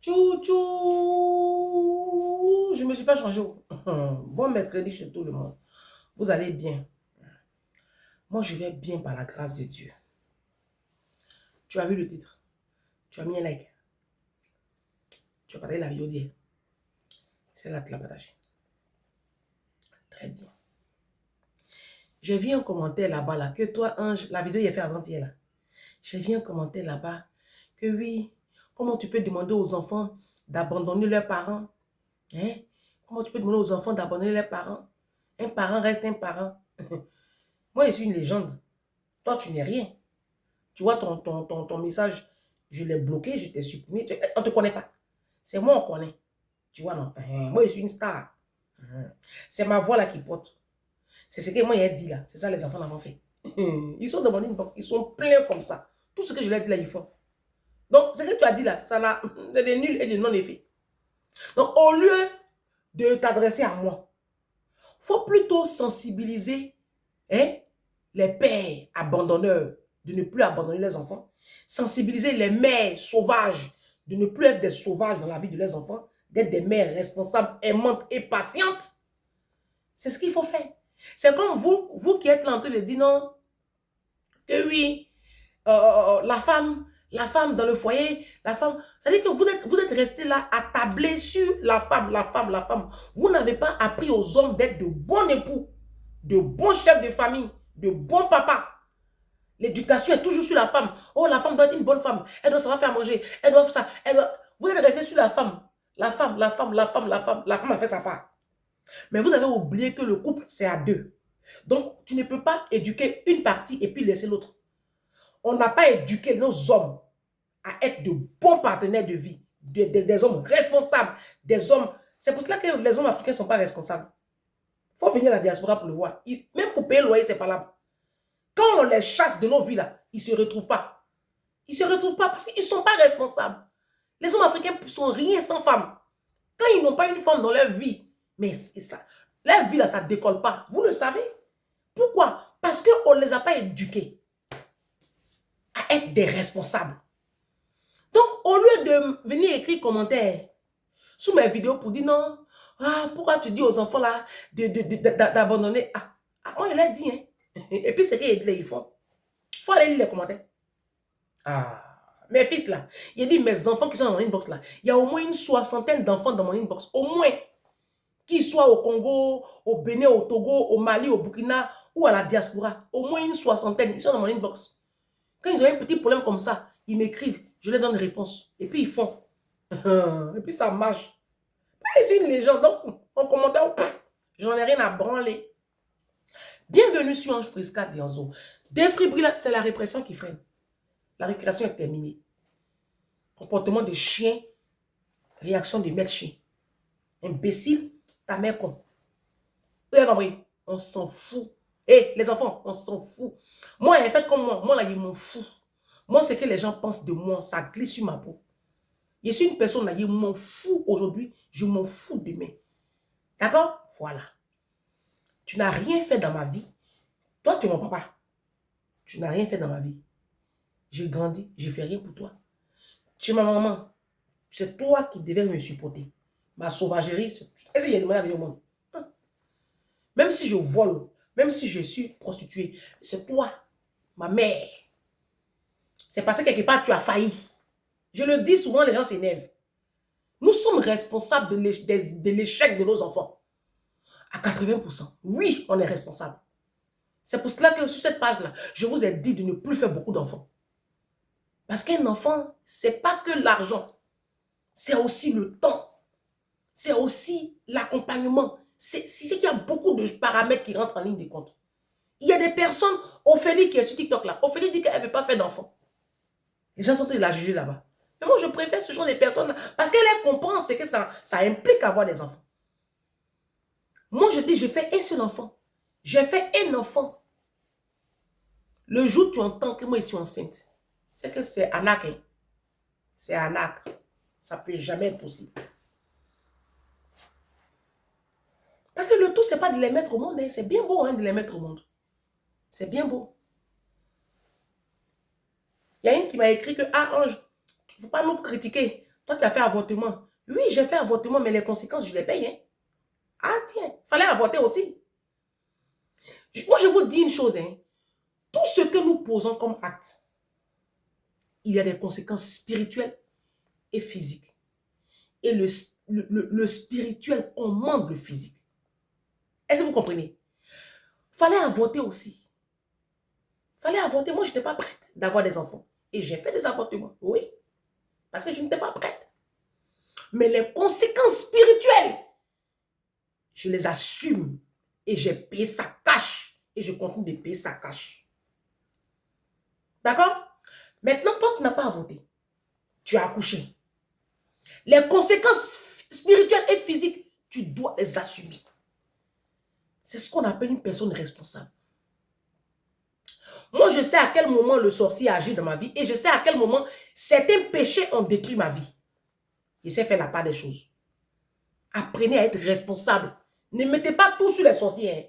Tchou, tchou. Je ne me suis pas changé. Bon mercredi chez tout le monde. Vous allez bien. Moi, je vais bien par la grâce de Dieu. Tu as vu le titre? Tu as mis un like? Tu as partagé la vidéo d'hier? C'est là que tu l'as partagé. Très bien. J'ai vu un commentaire là-bas, là, que toi, Ange, la vidéo est faite avant-hier, là. J'ai vu un commentaire là-bas, que oui, comment tu peux demander aux enfants d'abandonner leurs parents? Hein? Comment tu peux demander aux enfants d'abandonner leurs parents? Un parent reste un parent. Moi, je suis une légende. Toi, tu n'es rien. Tu vois ton message, je l'ai bloqué, je t'ai supprimé. On ne te connaît pas. C'est moi, on connaît. Tu vois, non? Moi, je suis une star. C'est ma voix là qui porte. C'est ce que moi, j'ai dit là. C'est ça, les enfants l'ont fait. Ils sont dans mon inbox. Ils sont pleins comme ça. Tout ce que je leur ai dit là, ils font. Donc, ce que tu as dit là, ça n'a des nuls et des non-effets. Donc, au lieu de t'adresser à moi, il faut plutôt sensibiliser les pères abandonneurs de ne plus abandonner leurs enfants. Sensibiliser les mères sauvages de ne plus être des sauvages dans la vie de leurs enfants, d'être des mères responsables, aimantes et patientes. C'est ce qu'il faut faire. C'est comme vous qui êtes là en train de dire non, que oui, la femme dans le foyer, la femme, c'est-à-dire que vous êtes resté là à tabler sur la femme. Vous n'avez pas appris aux hommes d'être de bons époux, de bons chefs de famille, de bons papas. L'éducation est toujours sur la femme. Oh, la femme doit être une bonne femme. Elle doit savoir faire manger. Elle doit faire ça. Vous êtes resté sur la femme. La femme a fait sa part. Mais vous avez oublié que le couple, c'est à deux. Donc, tu ne peux pas éduquer une partie et puis laisser l'autre. On n'a pas éduqué nos hommes à être de bons partenaires de vie, des hommes responsables, des hommes... C'est pour cela que les hommes africains ne sont pas responsables. Il faut venir à la diaspora pour le voir. Même pour payer le loyer, c'est pas là. Quand on les chasse de nos vies là, ils ne se retrouvent pas. Ils ne se retrouvent pas parce qu'ils ne sont pas responsables. Les hommes africains ne sont rien sans femmes. Quand ils n'ont pas une femme dans leur vie, mais ça, leur vie là, ça ne décolle pas. Vous le savez. Pourquoi? Parce qu'on ne les a pas éduqués à être des responsables. Donc, au lieu de venir écrire commentaires sous mes vidéos pour dire non, pourquoi tu dis aux enfants là d'abandonner? Moi, je l'ai dit. Hein. Et puis, c'est qu'ils font. Il faut aller lire les commentaires. Mes fils là, il dit mes enfants qui sont dans mon inbox là, il y a au moins une soixantaine d'enfants dans mon inbox, au moins, qu'ils soient au Congo, au Bénin, au Togo, au Mali, au Burkina ou à la diaspora, au moins une soixantaine, ils sont dans mon inbox. Quand ils ont un petit problème comme ça, ils m'écrivent, je leur donne une réponse, et puis ils font. Et puis ça marche. Je suis une légende, donc en commentaire, je n'en ai rien à branler. Bienvenue sur Ange Prisca Dianzo. Défibrillateur, c'est la répression qui freine. La récréation est terminée. Comportement de chien, réaction de maître chien. Imbécile, ta mère con. Vous avez compris? On s'en fout. Les enfants, on s'en fout. Moi, en fait, comme moi là, je m'en fous. Moi, ce que les gens pensent de moi, ça glisse sur ma peau. Je suis une personne là, je m'en fous aujourd'hui, je m'en fous demain. D'accord? Voilà. Tu n'as rien fait dans ma vie. Toi, tu es mon papa. Tu n'as rien fait dans ma vie. J'ai grandi, je ne fais rien pour toi. Tu es ma maman. C'est toi qui devais me supporter. Ma sauvagerie, est-ce qu'il y a demandé à venir au monde? Même si je vole, même si je suis prostituée, c'est toi, ma mère. C'est parce que quelque part tu as failli. Je le dis souvent, les gens s'énervent. Nous sommes responsables de l'échec de nos enfants. À 80%. Oui, on est responsable. C'est pour cela que sur cette page-là, je vous ai dit de ne plus faire beaucoup d'enfants. Parce qu'un enfant, ce n'est pas que l'argent. C'est aussi le temps. C'est aussi l'accompagnement. C'est qu'il y a beaucoup de paramètres qui rentrent en ligne de compte. Il y a des personnes, Ophélie qui est sur TikTok là, Ophélie dit qu'elle ne veut pas faire d'enfants. Les gens sont en train de la juger là-bas. Mais moi, je préfère ce genre de personnes là, parce qu'elle comprend ce que ça implique avoir des enfants. Moi, je dis, je fais un seul enfant. J'ai fait un enfant. Le jour où tu entends que moi, je suis enceinte, c'est que c'est Anak. Hein. C'est Anak. Ça ne peut jamais être possible. Parce que le tout, ce n'est pas de les mettre au monde. Hein. C'est bien beau hein, de les mettre au monde. C'est bien beau. Il y a une qui m'a écrit que, Ange, il ne faut pas nous critiquer. Toi qui as fait avortement. Oui, j'ai fait avortement, mais les conséquences, je les paye. Hein. Ah tiens, fallait avorter aussi. Moi, je vous dis une chose. Hein. Tout ce que nous posons comme acte, il y a des conséquences spirituelles et physiques. Et le spirituel commande le physique. Est-ce que vous comprenez? Fallait avorter aussi. Fallait avorter. Moi, je n'étais pas prête d'avoir des enfants. Et j'ai fait des avortements. Oui. Parce que je n'étais pas prête. Mais les conséquences spirituelles, je les assume. Et j'ai payé ça cash. Et je continue de payer ça cash. D'accord? Maintenant, toi, tu n'as pas avorté. Tu as accouché. Les conséquences spirituelles et physiques, tu dois les assumer. C'est ce qu'on appelle une personne responsable. Moi, je sais à quel moment le sorcier agit dans ma vie et je sais à quel moment certains péchés ont détruit ma vie. Je sais faire la part des choses. Apprenez à être responsable. Ne mettez pas tout sur les sorciers. Hein.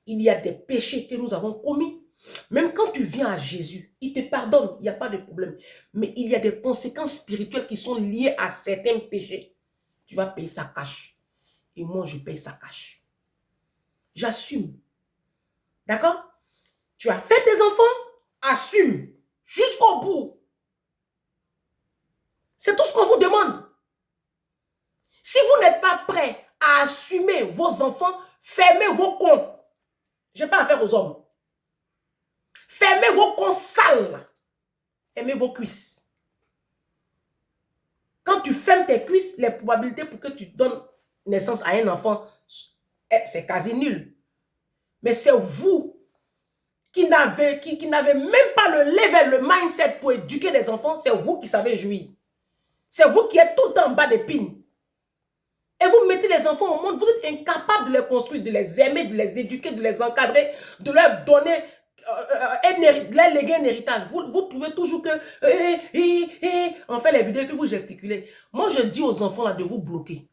Il y a des péchés que nous avons commis. Même quand tu viens à Jésus, il te pardonne, il n'y a pas de problème. Mais il y a des conséquences spirituelles qui sont liées à certains péchés. Tu vas payer ça cash. Et moi, je paye ça cash. J'assume. D'accord? Tu as fait tes enfants, assume. Jusqu'au bout. C'est tout ce qu'on vous demande. Si vous n'êtes pas prêt à assumer vos enfants, fermez vos comptes. Je n'ai pas affaire aux hommes. Fermez vos comptes sales. Fermez vos cuisses. Quand tu fermes tes cuisses, les probabilités pour que tu donnes naissance à un enfant, c'est quasi nul. Mais c'est vous qui n'avez même pas le level, le mindset pour éduquer des enfants, c'est vous qui savez jouir. C'est vous qui êtes tout le temps en bas des pines. Et vous mettez les enfants au monde, vous êtes incapable de les construire, de les aimer, de les éduquer, de les encadrer, de leur donner, de leur léguer un héritage. Vous trouvez toujours que, on fait les vidéos et puis vous gesticulez. Moi, je dis aux enfants là de vous bloquer.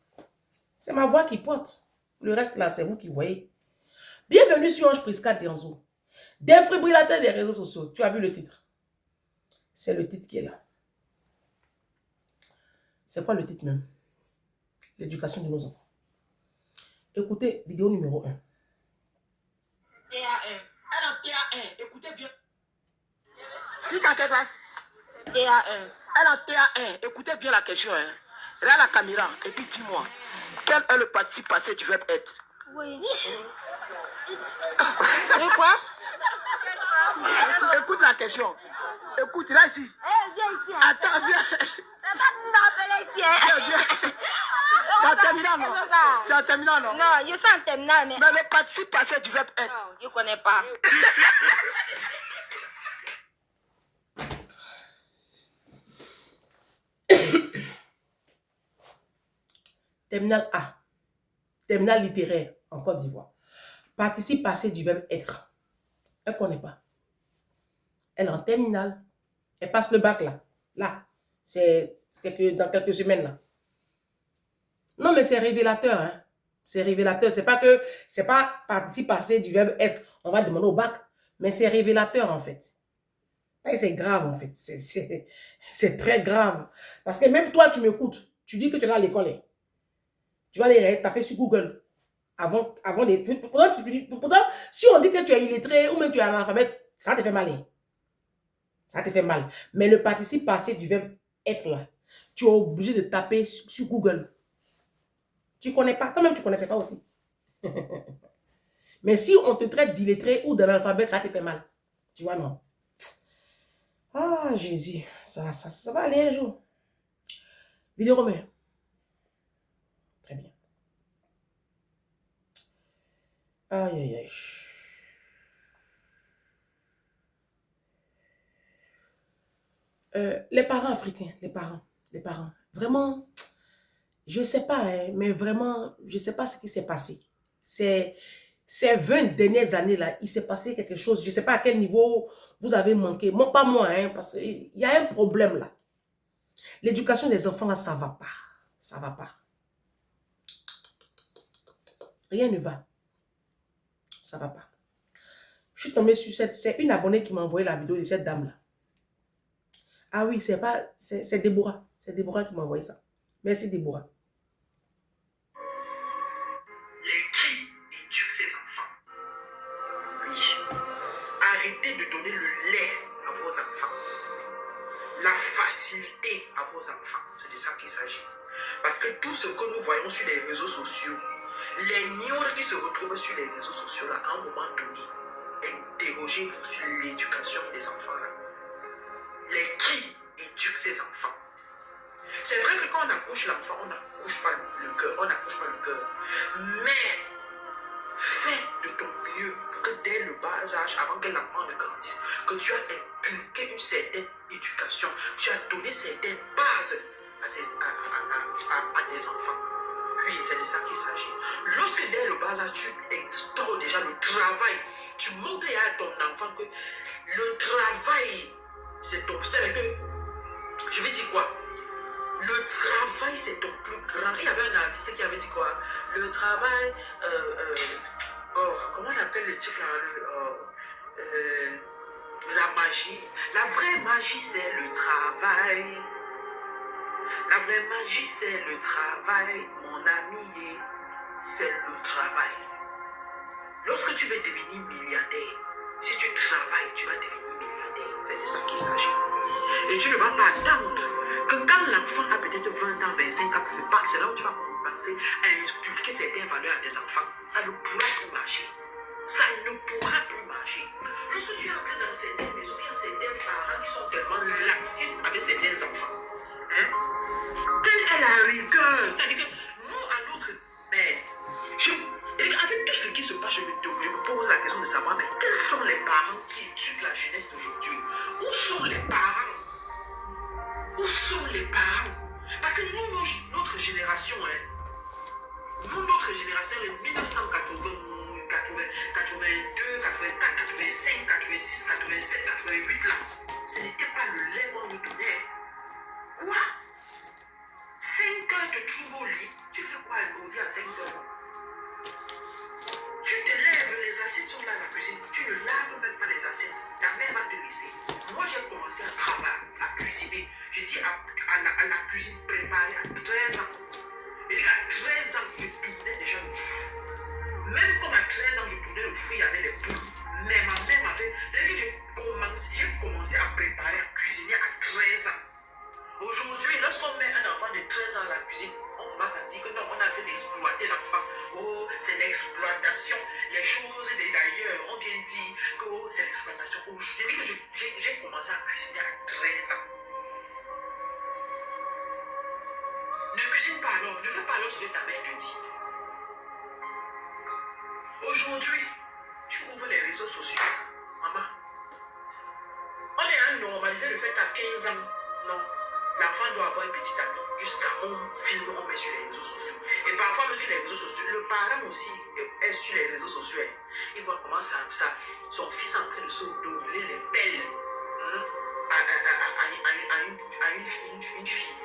C'est ma voix qui porte. Le reste là, c'est vous qui voyez. Bienvenue sur Ange Prisca Denzo. Défibrillateur des réseaux sociaux. Tu as vu le titre? C'est le titre qui est là. C'est quoi le titre même? L'éducation de nos enfants. Écoutez, vidéo numéro 1. TA1. Elle a TA1. Écoutez bien. Si tu as quelle classe? TA1. Elle a TA1. Écoutez bien la question. Hein. Regarde la caméra et puis dis-moi. Quel est le participe passé du verbe être? Oui. Et quoi? Écoute la question. Écoute, là ici. Viens ici. Attends, viens. C'est pas pour m'appeler ici. Viens. Tu as terminé, non? Tu as terminé, non? Non, je suis en terminale. Mais le participe passé du verbe être. Non, je ne connais pas. Terminal A. Terminal littéraire en Côte d'Ivoire. Participe passé du verbe être. Elle ne connaît pas. Elle est en terminale. Elle passe le bac là. Là. C'est dans quelques semaines là. Non, mais c'est révélateur. Hein. C'est révélateur. C'est pas participe passé du verbe être. On va demander au bac. Mais c'est révélateur en fait. C'est grave en fait. C'est très grave. Parce que même toi, tu m'écoutes. Tu dis que tu es là à l'école. Hein. Tu vas aller taper sur Google. Avant les... Pourtant, si on dit que tu es illettré ou même tu es analphabète, ça te fait mal. Hein. Ça te fait mal. Mais le participe passé du verbe être là, tu es obligé de taper sur Google. Tu ne connais pas. Toi-même, tu ne connaissais pas aussi. Mais si on te traite d'illettré ou d'analphabète, ça te fait mal. Tu vois, non? Ah, Jésus. Ça va aller un jour. Vidéo combien? Très bien. Aïe, aïe, aïe. Les parents africains, les parents, vraiment, je ne sais pas, hein, mais vraiment, je ne sais pas ce qui s'est passé. Ces 20 dernières années là, il s'est passé quelque chose, je ne sais pas à quel niveau vous avez manqué. Moi, pas moi, hein, parce qu'il y a un problème là. L'éducation des enfants là, ça ne va pas. Ça ne va pas. Rien ne va. Ça ne va pas. Je suis tombée sur c'est une abonnée qui m'a envoyé la vidéo de cette dame là. Ah oui, c'est pas... C'est Déborah. C'est Déborah qui m'a envoyé ça. Merci, Déborah. Les qui éduquent ses enfants. Oui. Arrêtez de donner le lait à vos enfants. La facilité à vos enfants. C'est de ça qu'il s'agit. Parce que tout ce que nous voyons sur les réseaux sociaux, les gnôles qui se retrouvent sur les réseaux sociaux, là, à un moment donné, interrogez-vous sur l'éducation des enfants. Là. Les qui éduquent ces enfants. C'est vrai que quand on accouche l'enfant, on n'accouche pas le cœur, on n'accouche pas le cœur. Mais fais de ton mieux pour que dès le bas âge, avant que l'enfant ne grandisse, que tu as inculqué une certaine éducation, tu as donné certaines bases à tes enfants. Oui, c'est de ça qu'il s'agit. Lorsque dès le bas âge, tu instaures déjà le travail, tu montres à ton enfant que le travail, c'est ton... Je vais dire quoi? Le travail, c'est ton plus grand... Il y avait un artiste qui avait dit quoi? Le travail... comment on appelle le type là? La magie. La vraie magie, c'est le travail. La vraie magie, c'est le travail. Mon ami, c'est le travail. Lorsque tu veux devenir milliardaire, si tu travailles, tu vas devenir milliardaire. C'est de ça qu'il s'agit. Et tu ne vas pas attendre que quand l'enfant a peut-être 20 ans, 25 ans, c'est là où tu vas commencer à inculquer certaines valeurs à tes enfants. Ça ne pourra plus marcher. Ça ne pourra plus marcher. Lorsque tu entres dans certaines maisons, il y a certains parents qui sont tellement laxistes avec certains enfants. Hein? Quelle est la rigueur? C'est-à-dire que nous, à notre mère, avec tout ce qui se passe, je me pose la question de savoir, mais quels sont les parents qui éduquent la jeunesse d'aujourd'hui? Où sont les parents? Où sont les parents? Parce que nous, notre génération, notre génération, les 1980, 82, 84, 85, 86, 87, 88, là, ce n'était pas le lait qu'on nous donnait. Quoi? 5 heures te trouves au lit. Tu fais quoi au lit à 5 heures? Tu te lèves, les assiettes sont là à la cuisine. Tu ne laves même pas les assiettes. Ta mère va te laisser. Moi, j'ai commencé à travailler, à cuisiner. J'ai dit à la cuisine préparée à 13 ans. Et à 13 ans, je tournais déjà le fou. Même comme à 13 ans, je tournais le fou, il y avait les poules. Mais ma mère m'avait... J'ai commencé à préparer, à cuisiner à 13 ans. Aujourd'hui, lorsqu'on met un enfant de 13 ans à la cuisine, on commence à dire que non, on a fait d'exploiter l'enfant. Oh, c'est l'exploitation. Les choses d'ailleurs, on vient dire que oh, c'est l'exploitation. Oh, je dis que j'ai commencé à cuisiner à 13 ans. Ne cuisine pas alors, ne fais pas alors ce que ta mère te dit. Aujourd'hui, tu ouvres les réseaux sociaux. Maman, on est à normaliser le fait qu'à 15 ans, non, l'enfant doit avoir un petit ami. Jusqu'à on filme, on met sur les réseaux sociaux. Et parfois, même sur les réseaux sociaux, le parent aussi est sur les réseaux sociaux. Il voit comment son fils est en train de se donner les belles à une fille.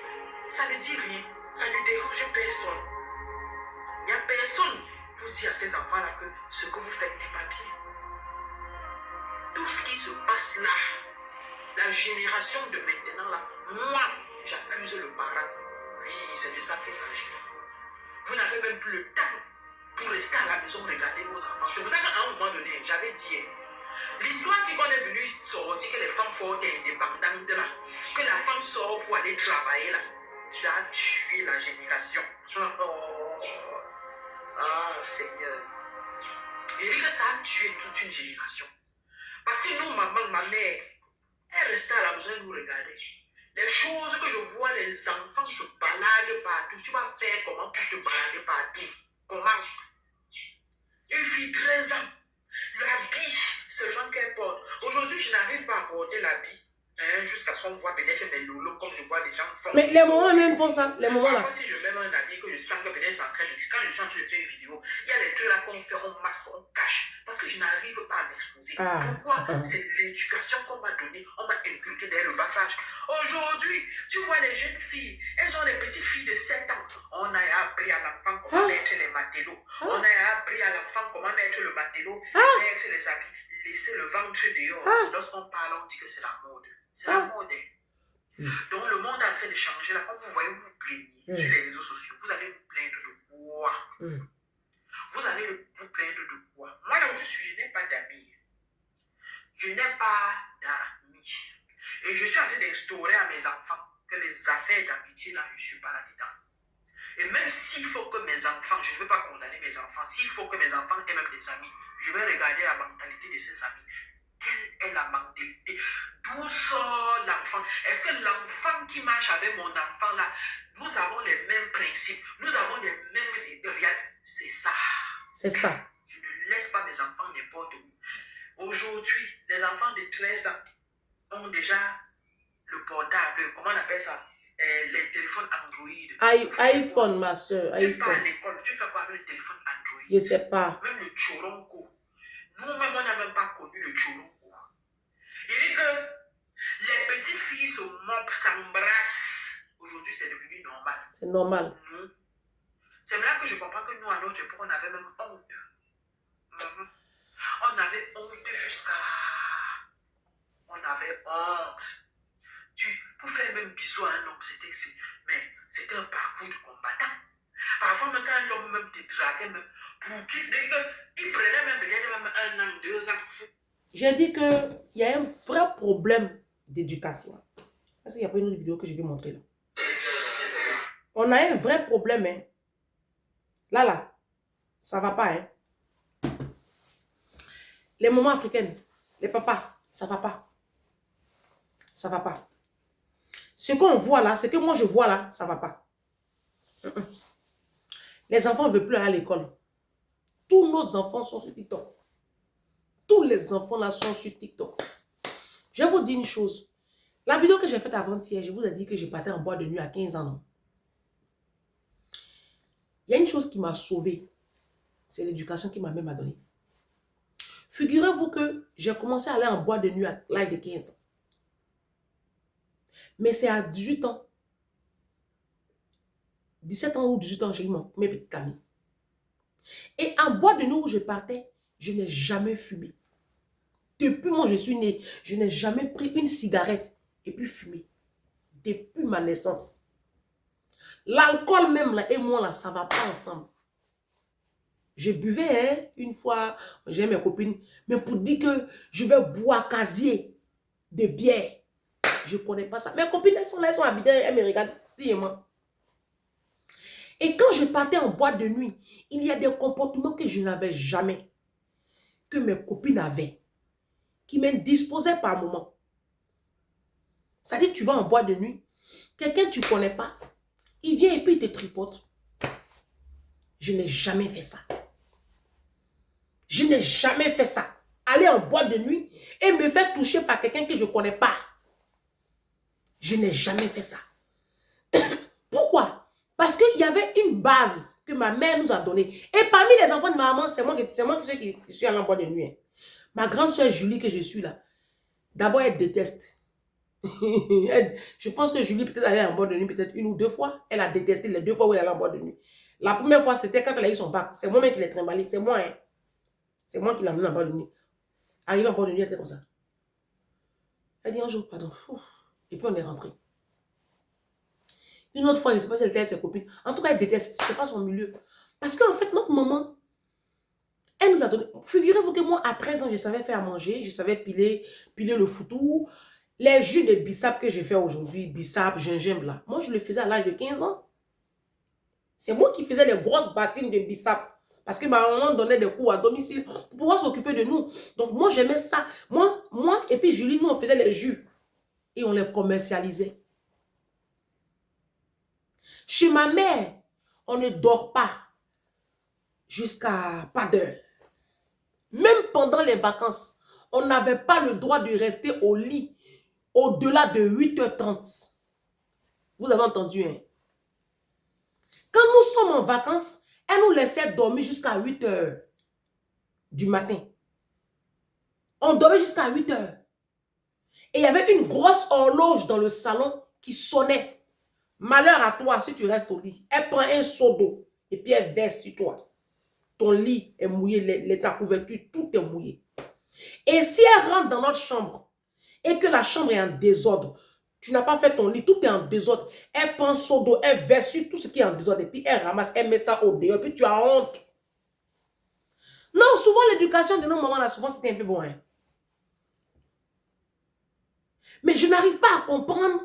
Ça ne dit rien, ça ne dérange personne. Il n'y a personne pour dire à ces enfants-là que ce que vous faites n'est pas bien. Tout ce qui se passe là, la génération de maintenant là, moi, j'accuse le parent. Oui, c'est de ça qu'il s'agit. Vous n'avez même plus le temps pour rester à la maison regarder vos enfants. C'est pour ça qu'à un moment donné, j'avais dit, l'histoire, c'est qu'on est venu sortir que les femmes fortes et indépendantes là, que la femme sort pour aller travailler là, tu as tué la génération. Ah, Seigneur. Il dit que ça a tué toute une génération. Parce que nous, ma mère, elle restait à la maison et nous regardait. Les choses que je vois, les enfants se baladent partout. Tu vas faire comment pour te balader partout? Comment? Une fille 13 ans, l'habit seulement qu'elle porte. Aujourd'hui, je n'arrive pas à porter l'habit. Jusqu'à ce qu'on voit peut-être mes lolos comme je vois les gens font. Mais les moments même font ça, les moments là. Parfois, si je mets un habit que je sens que peut-être c'est en train de... Quand je suis en train de faire une vidéo, il y a des trucs là qu'on fait, on masque, on cache. Parce que je n'arrive pas à m'exposer. Pourquoi? C'est l'éducation qu'on m'a donnée, on m'a inculqué dès le bas âge. Aujourd'hui, tu vois les jeunes filles, elles ont des petites filles de 7 ans. On a appris à l'enfant comment mettre les matelots. On a appris à l'enfant comment mettre le matelot, mettre les habits, laisser le ventre dehors. Lorsqu'on parle, on dit que c'est la mode. C'est la mode. Donc, le monde est en train de changer. Là, quand vous voyez, vous vous plaignez sur les réseaux sociaux, vous allez vous plaindre de quoi? Vous allez vous plaindre de quoi? Moi, là où je suis, je n'ai pas d'amis. Je n'ai pas d'amis. Et je suis en train d'instaurer à mes enfants que les affaires d'amitié, là, je ne suis pas là-dedans. Et même s'il faut que mes enfants, je ne veux pas condamner mes enfants, s'il faut que mes enfants aient même des amis, je vais regarder la mentalité de ces amis. Quelle est la mentalité? D'où sort l'enfant? Est-ce que l'enfant qui marche avec mon enfant là, nous avons les mêmes principes, nous avons les mêmes réalités? C'est ça. C'est ça. Je ne laisse pas mes enfants n'importe où. Aujourd'hui, les enfants de 13 ans ont déjà le portable, comment on appelle ça? Les téléphones Android. iPhone, ma soeur. Tu pars à l'école, tu fais quoi avec le téléphone Android? Je ne sais pas. Même le choronco. Nous-mêmes, on n'a même pas connu le choronco. Il dit que les petites filles se mopent, s'embrassent. Aujourd'hui, c'est devenu normal. C'est normal. C'est là que je comprends que nous, à notre époque, on avait même honte. On avait honte jusqu'à... On avait honte. Pour faire même bisous à un homme, c'était un parcours de combattant. Parfois, même quand l'homme même te draguait, même, pour qu'il prenait même peut-être même 1 an, 2 ans. J'ai dit qu'il y a un vrai problème d'éducation. Parce qu'il n'y a pas une autre vidéo que je vais montrer là. On a un vrai problème, hein. Là, ça va pas, hein. Les mamans africaines, les papas, ça va pas. Ça va pas. Ce qu'on voit là, ce que moi je vois là, ça va pas. Les enfants ne veulent plus aller à l'école. Tous nos enfants sont sur TikTok. Tous les enfants là sont sur TikTok. Je vais vous dire une chose. La vidéo que j'ai faite avant-hier, je vous ai dit que je partais en boîte de nuit à 15 ans. Non? Il y a une chose qui m'a sauvée. C'est l'éducation qui m'a même donné. Figurez-vous que j'ai commencé à aller en boîte de nuit à l'âge de 15 ans. Mais c'est à 18 ans. 17 ans ou 18 ans, j'ai eu mon premier petit Camille. Et en boîte de nuit où je partais, je n'ai jamais fumé. Depuis moi je suis née, je n'ai jamais pris une cigarette et puis fumé. Depuis ma naissance. L'alcool même là et moi là, ça ne va pas ensemble. Je buvais hein, une fois, j'ai mes copines, mais pour dire que je vais boire casier de bière, je ne connais pas ça. Mes copines, elles sont là, elles sont habillées, elles me regardent, si et moi. Et quand je partais en boîte de nuit, il y a des comportements que je n'avais jamais, que mes copines avaient, qui m'indisposaient par moment. C'est-à-dire, tu vas en boîte de nuit, quelqu'un que tu ne connais pas, il vient et puis il te tripote. Je n'ai jamais fait ça. Je n'ai jamais fait ça. Aller en boîte de nuit et me faire toucher par quelqu'un que je ne connais pas. Je n'ai jamais fait ça. Pourquoi? Parce qu'il y avait une base que ma mère nous a donnée. Et parmi les enfants de ma maman, c'est moi qui suis allée en boîte de nuit. Ma grande soeur Julie que je suis là, d'abord elle déteste. Je pense que Julie peut-être allée en boîte de nuit peut-être 1 ou 2 fois. Elle a détesté les 2 fois où elle allait en boîte de nuit. La première fois, c'était quand elle a eu son bac. C'est moi-même qui l'ai trimballé. C'est moi, hein. C'est moi qui l'ai amené en boîte de nuit. Arrivé en boîte de nuit, elle était comme ça. Elle dit un jour, pardon. Et puis on est rentré. Une autre fois, je ne sais pas si elle était avec ses copines. En tout cas, elle déteste. Ce n'est pas son milieu. Parce qu'en fait, notre maman, elle nous a donné... Figurez-vous que moi, à 13 ans, je savais faire à manger. Je savais piler le foutou. Les jus de bissap que j'ai fait aujourd'hui, bissap, gingembre, là. Moi, je le faisais à l'âge de 15 ans. C'est moi qui faisais les grosses bassines de bissap. Parce que ma maman donnait des cours à domicile pour pouvoir s'occuper de nous. Donc, moi, j'aimais ça. Moi, et puis Julie, nous, on faisait les jus. Et on les commercialisait. Chez ma mère, on ne dort pas jusqu'à pas d'heure. Même pendant les vacances, on n'avait pas le droit de rester au lit au-delà de 8h30. Vous avez entendu, hein? Quand nous sommes en vacances, elle nous laissait dormir jusqu'à 8h du matin. On dormait jusqu'à 8h. Et il y avait une grosse horloge dans le salon qui sonnait. Malheur à toi si tu restes au lit. Elle prend un seau d'eau et puis elle verse sur toi. Ton lit est mouillé, ta couverture, tout est mouillé. Et si elle rentre dans notre chambre et que la chambre est en désordre, Tu n'as pas fait ton lit, tout est en désordre. Elle prend son dos, elle verse sur tout ce qui est en désordre, et puis elle ramasse, elle met ça au dehors, puis tu as honte. Non, souvent l'éducation de nos mamans, là, souvent c'était un peu bon. Hein. Mais je n'arrive pas à comprendre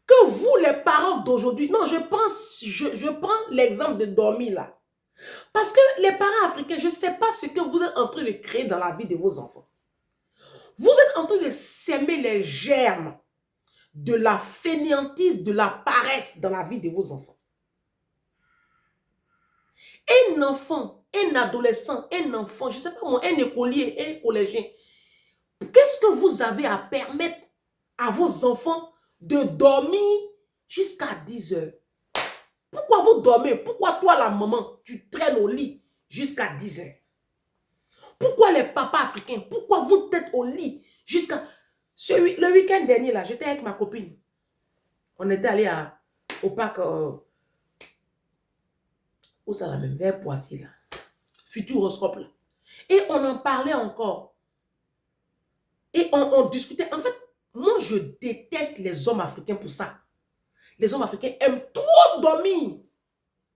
que vous, les parents d'aujourd'hui, non, je prends l'exemple de Dormi, là. Parce que les parents africains, je ne sais pas ce que vous êtes en train de créer dans la vie de vos enfants. Vous êtes en train de s'aimer les germes de la fainéantise, de la paresse dans la vie de vos enfants. Un enfant, un adolescent, un enfant, je ne sais pas moi, un écolier, un collégien, qu'est-ce que vous avez à permettre à vos enfants de dormir jusqu'à 10 heures? Pourquoi vous dormez? Pourquoi toi, la maman, tu traînes au lit jusqu'à 10 heures? Pourquoi les papas africains? Pourquoi vous êtes au lit jusqu'à... Le week-end dernier, là, j'étais avec ma copine. On était allé au parc... où ça la même? Vers Poitiers, là. Futuroscope, là. Et on en parlait encore. Et on discutait. En fait, moi, je déteste les hommes africains pour ça. Les hommes africains aiment trop dormir.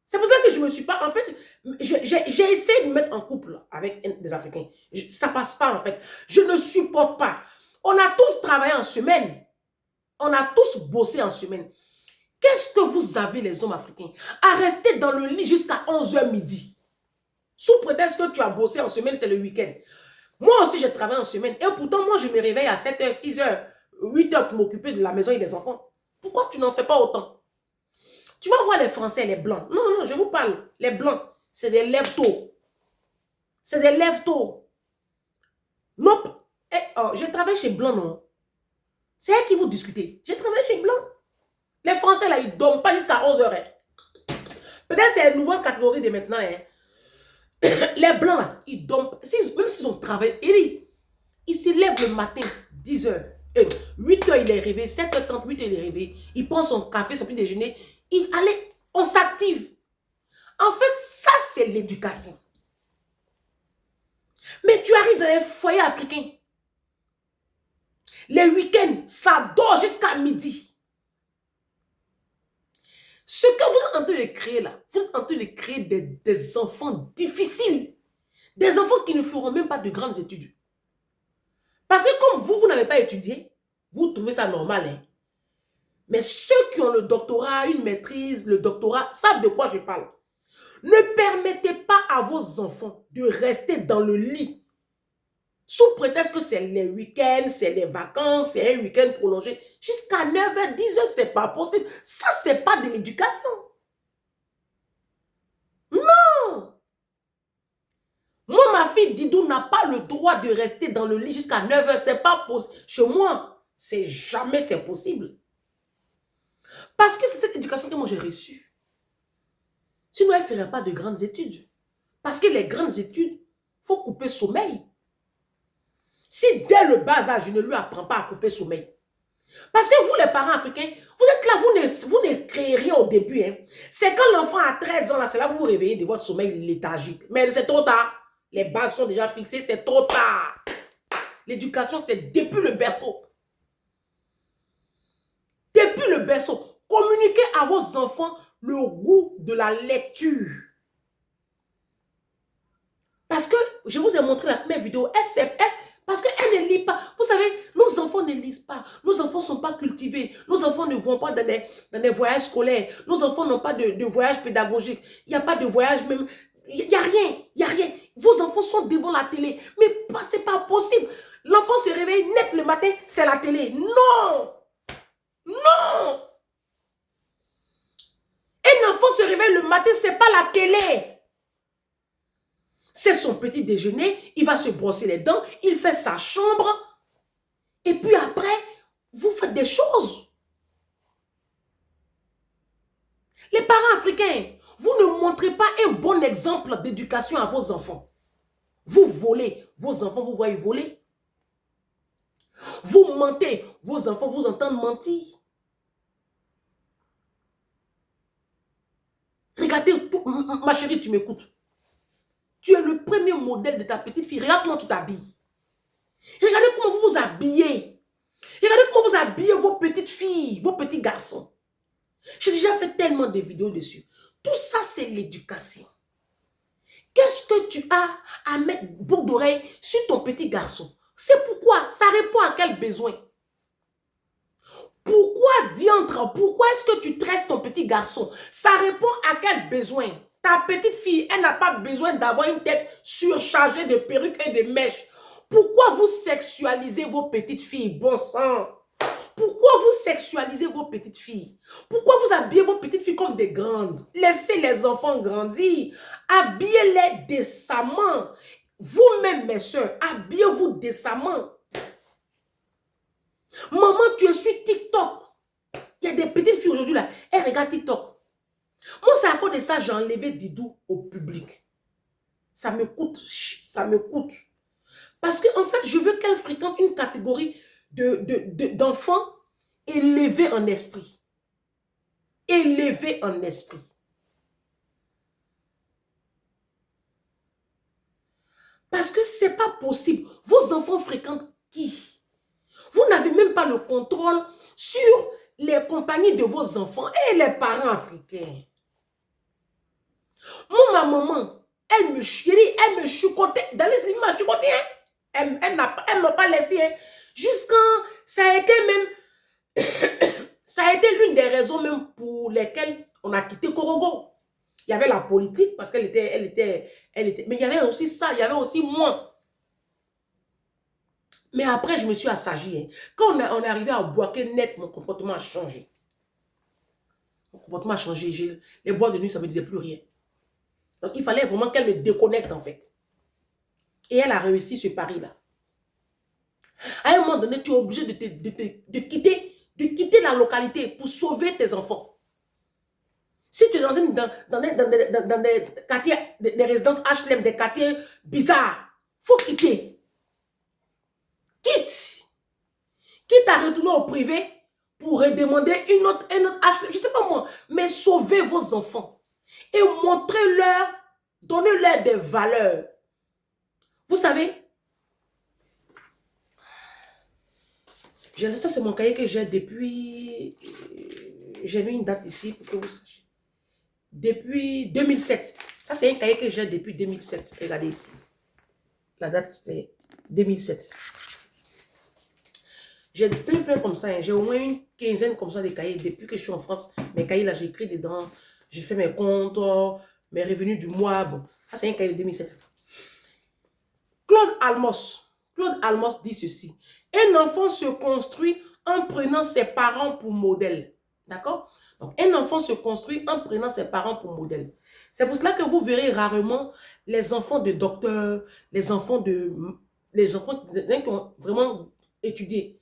C'est pour ça que je ne me suis pas... En fait, j'ai essayé de me mettre en couple avec des Africains. Ça ne passe pas, en fait. Je ne supporte pas. On a tous travaillé en semaine. On a tous bossé en semaine. Qu'est-ce que vous avez, les hommes africains, à rester dans le lit jusqu'à 11h midi? Sous prétexte que tu as bossé en semaine, c'est le week-end. Moi aussi, j'ai travaillé en semaine. Et pourtant, moi, je me réveille à 7h, 6h, 8h pour m'occuper de la maison et des enfants. Pourquoi tu n'en fais pas autant? Tu vas voir les Français, les Blancs. Non, non, je vous parle. Les Blancs, c'est des lève-tôt. C'est des lève-tôt. Non, je travaille chez Blanc, non? C'est eux qui vont discuter. Je travaille chez Blanc. Les Français, là, ils ne dorment pas jusqu'à 11h. Hein. Peut-être c'est une nouvelle catégorie de maintenant. Hein. Les Blancs, là, ils dorment. Même s'ils ont travaillé, ils se lèvent le matin, 10h. 8h, il est réveillé. 7h30, 8h, il est réveillé. Il prend son café, son petit déjeuner. Allez, on s'active. En fait, ça, c'est l'éducation. Mais tu arrives dans les foyers africains. Les week-ends, ça dort jusqu'à midi. Ce que vous êtes en train de créer là, vous êtes en train de créer des enfants difficiles. Des enfants qui ne feront même pas de grandes études. Parce que comme vous n'avez pas étudié, vous trouvez ça normal. Hein? Mais ceux qui ont le doctorat, une maîtrise, le doctorat, savent de quoi je parle. Ne permettez pas à vos enfants de rester dans le lit. Sous prétexte que c'est les week-ends, c'est les vacances, c'est un week-end prolongé. Jusqu'à 9h, 10h, c'est pas possible. Ça, c'est pas de l'éducation. Non. Moi, ma fille Didou n'a pas le droit de rester dans le lit jusqu'à 9h. C'est pas possible. Chez moi, jamais c'est possible. Parce que c'est cette éducation que moi j'ai reçue. Sinon, elle ne ferait pas de grandes études. Parce que les grandes études, il faut couper sommeil. Si dès le bas âge, je ne lui apprends pas à couper sommeil. Parce que vous, les parents africains, vous êtes là, vous ne créez rien au début. Hein. C'est quand l'enfant a 13 ans, là, c'est là que vous vous réveillez de votre sommeil léthargique. Mais c'est trop tard. Les bases sont déjà fixées, c'est trop tard. L'éducation, c'est depuis le berceau. Depuis le berceau. Communiquez à vos enfants le goût de la lecture. Parce que, je vous ai montré la première vidéo, parce qu'elle ne lit pas. Vous savez, nos enfants ne lisent pas. Nos enfants ne sont pas cultivés. Nos enfants ne vont pas dans des voyages scolaires. Nos enfants n'ont pas de voyage pédagogique. Il n'y a pas de voyage même. Il n'y a rien. Il n'y a rien. Vos enfants sont devant la télé. Mais ce n'est pas possible. L'enfant se réveille net le matin, c'est la télé. Non. Non. Un enfant se réveille le matin, ce n'est pas la télé. C'est son petit déjeuner, il va se brosser les dents, il fait sa chambre. Et puis après, vous faites des choses. Les parents africains, vous ne montrez pas un bon exemple d'éducation à vos enfants. Vous volez, vos enfants vous voyez voler. Vous mentez, vos enfants vous entendent mentir. Regardez, ma chérie, tu m'écoutes. Tu es le premier modèle de ta petite fille. Regarde comment tu t'habilles. Regardez comment vous vous habillez. Regardez comment vous habillez vos petites filles, vos petits garçons. J'ai déjà fait tellement de vidéos dessus. Tout ça, c'est l'éducation. Qu'est-ce que tu as à mettre boucle d'oreille sur ton petit garçon? C'est pourquoi? Ça répond à quel besoin? Pourquoi diantre? Pourquoi est-ce que tu tresses ton petit garçon? Ça répond à quel besoin? Ta petite fille, elle n'a pas besoin d'avoir une tête surchargée de perruques et de mèches. Pourquoi vous sexualisez vos petites filles? Bon sang! Pourquoi vous sexualisez vos petites filles? Pourquoi vous habillez vos petites filles comme des grandes? Laissez les enfants grandir. Habillez-les décemment. Vous-même, mes soeurs, habillez-vous décemment. Maman, tu es sur TikTok. Il y a des petites filles aujourd'hui là, elles regardent TikTok. Moi, c'est à cause de ça, j'ai enlevé Didou au public. Ça me coûte, ça me coûte. Parce qu'en fait, je veux qu'elle fréquente une catégorie d'enfants élevés en esprit. Élevés en esprit. Parce que c'est pas possible. Vos enfants fréquentent qui? Vous n'avez même pas le contrôle sur les compagnies de vos enfants et les parents africains. Moi, ma maman, elle me chicotait. Dans les images, chicotait, hein? Elle ne m'a pas laissé. Hein? Jusqu'à ça a été même, ça a été l'une des raisons même pour lesquelles on a quitté Korogo. Il y avait la politique parce qu'elle était, mais il y avait aussi ça, il y avait aussi moi. Mais après, je me suis assagie. Hein. Quand on est arrivé à Boaké net, mon comportement a changé. Mon comportement a changé. Les boîtes de nuit, ça ne me disait plus rien. Donc, il fallait vraiment qu'elle me déconnecte, en fait. Et elle a réussi ce pari-là. À un moment donné, tu es obligé de quitter la localité pour sauver tes enfants. Si tu es dans des quartiers, des résidences HLM, des quartiers bizarres, il faut quitter. Quitte à retourner au privé pour redemander un autre HLM, je ne sais pas moi, mais sauvez vos enfants et montrez-leur, donnez-leur des valeurs. Vous savez, ça c'est mon cahier que j'ai depuis, j'ai mis une date ici pour que vous sachiez. Depuis 2007. Ça c'est un cahier que j'ai depuis 2007. Regardez ici. La date c'est 2007. J'ai plein comme ça. Hein. J'ai au moins une quinzaine comme ça de cahiers. Depuis que je suis en France, mes cahiers là, j'ai écrit dedans. J'ai fait mes comptes, mes revenus du mois. Bon, ça c'est un cahier de 2007. Claude Almos dit ceci. Un enfant se construit en prenant ses parents pour modèle. D'accord? Donc, un enfant se construit en prenant ses parents pour modèle. C'est pour cela que vous verrez rarement les enfants de docteurs, les enfants qui ont vraiment étudié.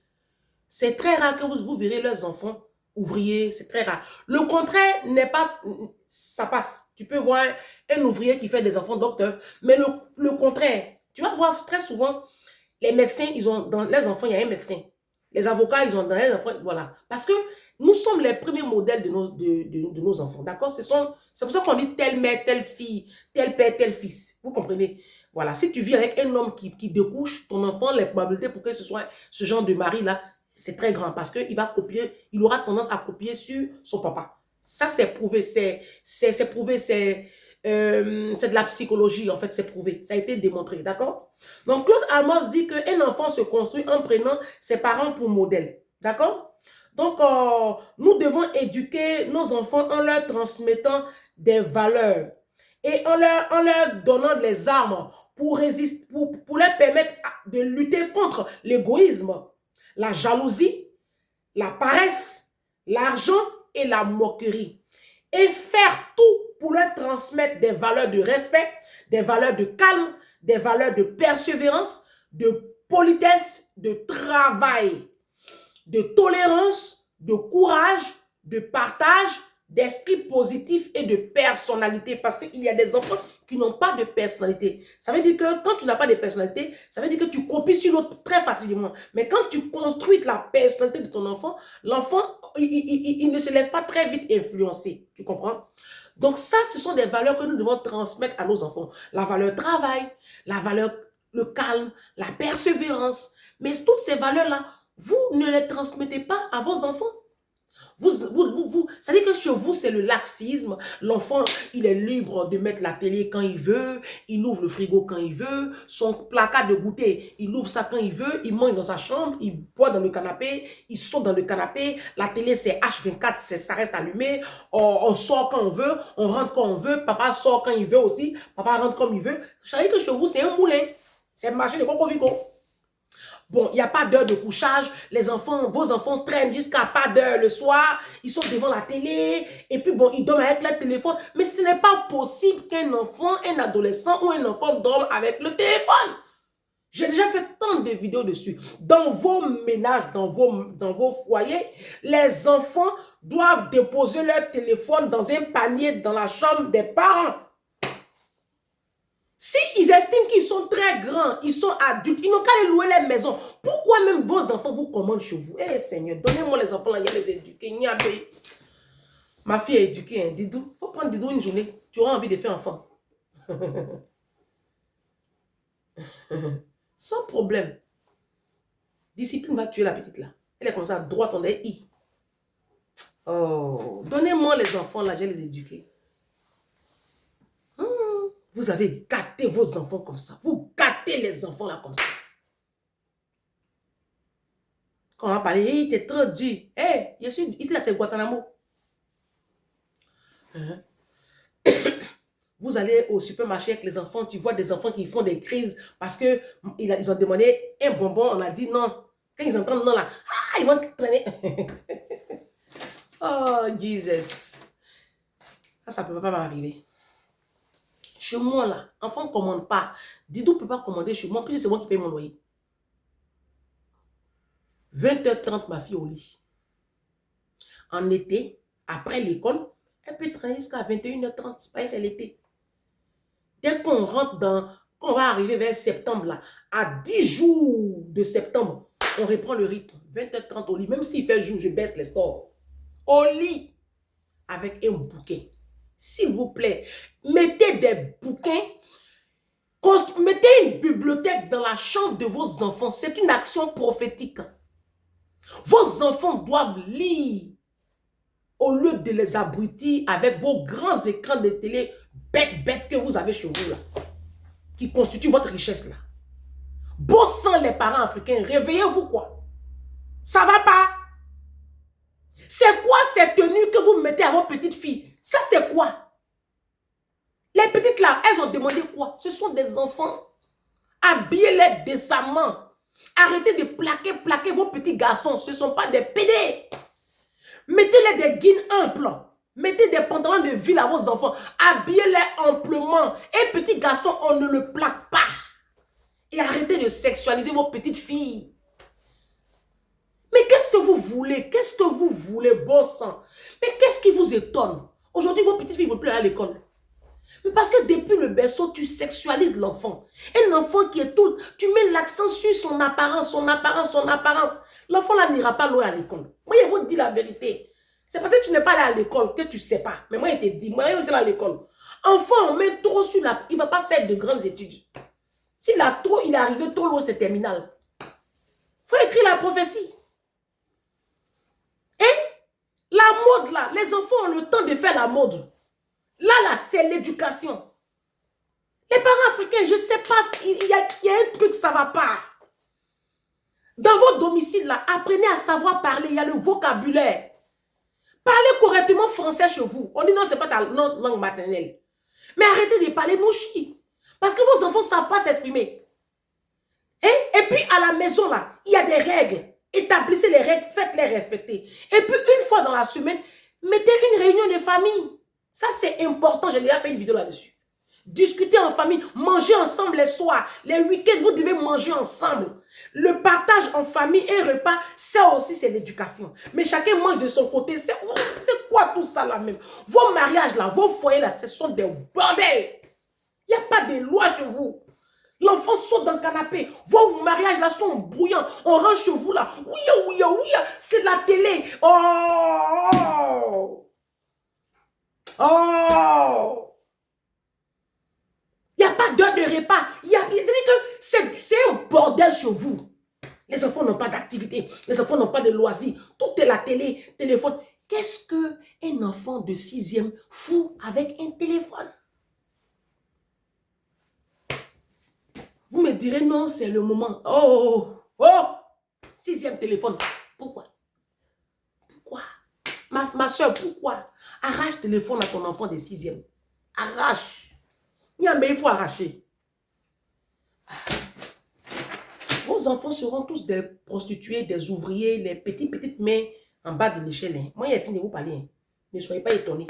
C'est très rare que vous verrez leurs enfants ouvriers, c'est très rare. Le contraire n'est pas, ça passe. Tu peux voir un ouvrier qui fait des enfants docteurs, mais le contraire, tu vas voir très souvent, les médecins, ils ont dans leurs enfants, il y a un médecin. Les avocats, ils ont dans les enfants, voilà. Parce que nous sommes les premiers modèles de nos enfants, d'accord? C'est pour ça qu'on dit telle mère, telle fille, tel père, tel fils. Vous comprenez? Voilà, si tu vis avec un homme qui découche, ton enfant, les probabilités pour que ce soit ce genre de mari-là, c'est très grand parce qu'il va copier, il aura tendance à copier sur son papa. Ça, c'est prouvé, c'est prouvé, c'est de la psychologie, en fait, c'est prouvé. Ça a été démontré, d'accord? Donc, Claude Almos dit qu'un enfant se construit en prenant ses parents pour modèle, d'accord? Donc, nous devons éduquer nos enfants en leur transmettant des valeurs et en leur donnant les armes pour résister, pour leur permettre de lutter contre l'égoïsme, la jalousie, la paresse, l'argent et la moquerie. Et faire tout pour leur transmettre des valeurs de respect, des valeurs de calme, des valeurs de persévérance, de politesse, de travail, de tolérance, de courage, de partage, d'esprit positif et de personnalité. Parce qu'il y a des enfants qui n'ont pas de personnalité. Ça veut dire que quand tu n'as pas de personnalité, ça veut dire que tu copies sur l'autre très facilement. Mais quand tu construis la personnalité de ton enfant, l'enfant, il ne se laisse pas très vite influencer. Tu comprends? Donc ça, ce sont des valeurs que nous devons transmettre à nos enfants. La valeur travail, la valeur le calme, la persévérance. Mais toutes ces valeurs-là, vous ne les transmettez pas à vos enfants. Ça dit que chez vous, c'est le laxisme. L'enfant, il est libre de mettre la télé quand il veut. Il ouvre le frigo quand il veut. Son placard de goûter, il ouvre ça quand il veut. Il mange dans sa chambre. Il boit dans le canapé. Il saute dans le canapé. La télé, c'est H24. Ça reste allumé. On sort quand on veut. On rentre quand on veut. Papa sort quand il veut aussi. Papa rentre comme il veut. Ça dit que chez vous, c'est un moulin. C'est un marché de coco-vico. Bon, il n'y a pas d'heure de couchage. Les enfants, vos enfants traînent jusqu'à pas d'heure le soir. Ils sont devant la télé. Et puis bon, ils dorment avec leur téléphone. Mais ce n'est pas possible qu'un enfant, un adolescent ou un enfant dorme avec le téléphone. J'ai déjà fait tant de vidéos dessus. Dans vos ménages, dans vos foyers, les enfants doivent déposer leur téléphone dans un panier dans la chambre des parents. Si ils estiment qu'ils sont très grands, ils sont adultes, ils n'ont qu'à aller louer les maisons. Pourquoi même vos enfants vous commandent chez vous? Eh Seigneur, donnez-moi les enfants là, il y a les éduquer. Ma fille est éduquée, hein. Didou, il faut prendre Didou une journée. Tu auras envie de faire enfant. Sans problème. Discipline va tuer la petite là. Elle est comme ça, droite, on est I. Oh, donnez-moi les enfants là, je vais les éduquer. Vous avez gâté vos enfants comme ça. Vous gâtez les enfants là comme ça. Quand on va parler, hey, t'es trop dur. Hey, je suis ici là, c'est Guantanamo. Vous allez au supermarché avec les enfants, tu vois des enfants qui font des crises parce que ils ont demandé un bonbon, on a dit non. Quand ils entendent non là, ils vont traîner. Oh, Jesus. Ça ne peut pas m'arriver. Chez moi, là, enfant ne commande pas. Didou ne peut pas commander chez moi, puisque c'est moi qui paye mon loyer. 20h30, ma fille au lit. En été, après l'école, elle peut travailler jusqu'à 21h30. C'est l'été. Dès qu'on rentre qu'on va arriver vers septembre, là, à 10 jours de septembre, on reprend le rythme. 20h30 au lit. Même s'il fait jour, je baisse les stores. Au lit, avec un bouquet. S'il vous plaît, mettez des bouquins, mettez une bibliothèque dans la chambre de vos enfants. C'est une action prophétique. Vos enfants doivent lire au lieu de les abrutir avec vos grands écrans de télé bêtes que vous avez chez vous là, qui constituent votre richesse là. Bon sang les parents africains, réveillez-vous quoi. Ça va pas? C'est quoi ces tenues que vous mettez à vos petites filles? Ça c'est quoi? Les petites là, elles ont demandé quoi? Ce sont des enfants. Habillez-les décemment. Arrêtez de plaquer vos petits garçons. Ce ne sont pas des pédés. Mettez-les des guines amples. Mettez des pantalons de ville à vos enfants. Habillez-les amplement. Et petits garçons, on ne le plaque pas. Et arrêtez de sexualiser vos petites filles. Mais qu'est-ce que vous voulez? Qu'est-ce que vous voulez, bon sang? Mais qu'est-ce qui vous étonne? Aujourd'hui, vos petites filles ne veulent plus aller à l'école. Mais parce que depuis le berceau, tu sexualises l'enfant. Un enfant qui est tout... Tu mets l'accent sur son apparence, son apparence, son apparance. L'enfant là n'ira pas loin à l'école. Moi, je vous dis la vérité. C'est parce que tu n'es pas allé à l'école que tu ne sais pas. Mais moi, je te dis, moi, je suis à l'école. Enfant, on met trop sur la... Il ne va pas faire de grandes études. S'il a trop, il est arrivé trop loin, c'est terminal. Il faut écrire la prophétie. Et la mode là, les enfants ont le temps de faire la mode. Là, c'est l'éducation. Les parents africains, je ne sais pas s'il y a un truc, ça ne va pas. Dans votre domicile, là, apprenez à savoir parler. Il y a le vocabulaire. Parlez correctement français chez vous. On dit non, ce n'est pas ta langue maternelle. Mais arrêtez de parler nouchi. Parce que vos enfants ne savent pas s'exprimer. Et puis, à la maison, là, il y a des règles. Établissez les règles, faites-les respecter. Et puis, une fois dans la semaine, mettez une réunion de famille. Ça, c'est important. J'ai déjà fait une vidéo là-dessus. Discuter en famille, manger ensemble les soirs. Les week-ends, vous devez manger ensemble. Le partage en famille et repas, ça aussi, c'est l'éducation. Mais chacun mange de son côté. C'est quoi tout ça là même? Vos mariages là, vos foyers là, ce sont des bordels. Il n'y a pas de loi chez vous. L'enfant saute dans le canapé. Vos mariages là sont bruyants. On range chez vous là. Oui, oui, oui, c'est la télé. Oh! Oh! Il n'y a pas d'heure de repas. C'est un bordel chez vous. Les enfants n'ont pas d'activité. Les enfants n'ont pas de loisirs. Tout est la télé, téléphone. Qu'est-ce qu'un enfant de 6e fout avec un téléphone? Vous me direz non, c'est le moment. Oh, oh, oh. 6e téléphone. Pourquoi? Pourquoi? Ma soeur, pourquoi? Arrache le téléphone à ton enfant de 6e. Arrache. Mais il faut arracher. Vos enfants seront tous des prostituées, des ouvriers, les petites mains en bas de l'échelle. Moi, il a fini de vous parler. Ne soyez pas étonnés.